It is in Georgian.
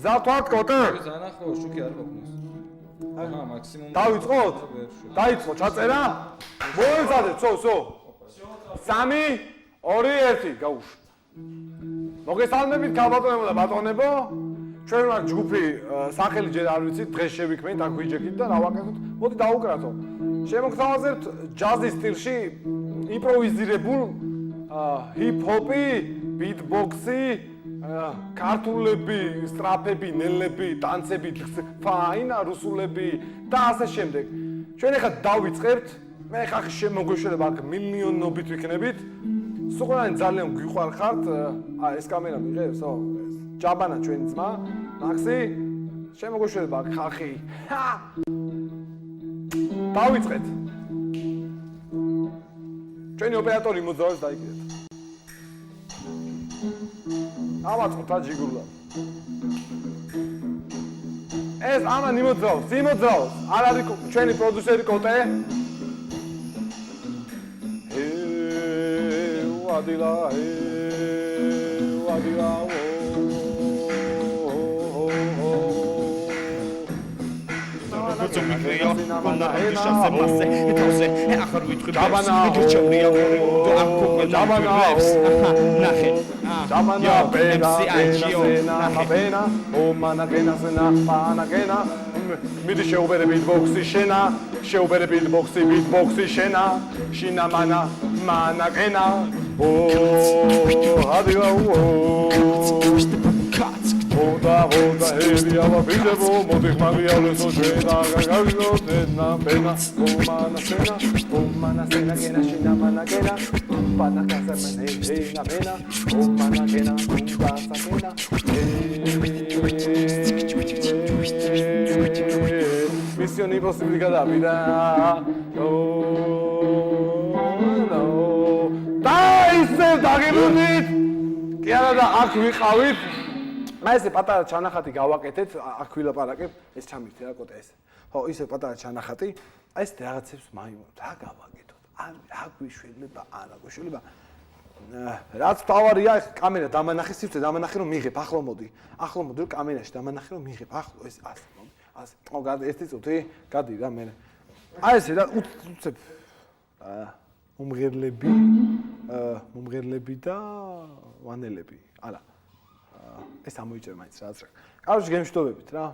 მზად კოტე? ძალიან ახლო შუქი არ ყოფნის. აჰა, მაქსიმუმ. დავიწყოთ? დაიწყო, ჩაწერა? მოემზადეთ, სო. 3 2 1 გაუშვ. მოგესალმებით ქალბატონებო და ბატონებო. ჩვენ ვართ ჯგუფი სახელი ჯერ არ ვიცით, დღეს შევიქმნით, აქ ვიჯექით და რა ვაკეთოთ? მოდი დავუკრათო. შემოგთავაზებთ ჯაზის სტილში იმპროვიზირებულ ჰიპ-ჰოპი, ბიტბოქსი, ქართულები, სტრაფები, ნელები, ტანცები, ფაინა, რუსულები და ასე შემდეგ. ჩვენ ახლა დავიწყებთ. მე ხახ შემოგვეშველება აქ მილიონობით ვიქნებით. სულყანი ძალიან გვიყვარხართ. ეს კამერა მიღებსო? ჯაბანა ჩვენი ძმა, მაქსი. შემოგვეშველება აქ ხახი. დავიწყეთ. ჩვენი ოპერატორი მოძრაობს დაიგეთ. ავაწყოთ აჯიგურლა. ეს ამან იმოძრაობს. არ არის ჩვენი პროდიუსერი კოტე? ვადილა. Zomikrija, onda diša se mase, etose, ahar vitri bevs, grčavnija voriudu, ako kvedan bevs, nahe, Dabana, bena, omana gena zena, pana gena, midi შეუბერე beatbox-ი შენა, შეუბერე beatbox-ი შენა, შინა მანა გენა, ადილა Oda heriava bidebo, modik magialenso žena, gagavizotena, pena, omana sena, gena, šina mana gena, pana casa mena, mena, omana gena, casa gena, Misión imposible cada vida, და ისევ დაგებუნით, კი არა და აქ ვიყავით, აი ესე პატარა ჩანახატი გავაკეთეთ, აქ ვილაპარაკებ, ეს ჩამირთე რა კოტე ეს. ხო, ისე პატარა ჩანახატი, აი ეს რაღაცებს მაიმუნოთ, რა გავაკეთოთ? რა გვიშველება, არა გვიშველება. რაც თავარია, ეს კამერა დამანახე, სივრცე დამანახე რომ მიღებ, ახლა მოდი რომ კამერაში დამანახე რომ მიღებ, ახლა ეს ასე, მოდი. ასე. ო, ერთი წუთი, გადი რა მე. აი ესე რა უცებ მომღერლები და ვანელები. არა. ეს ამოიჭერ მაინც რაც რა. კაროჩე გემშვიდობებით რა.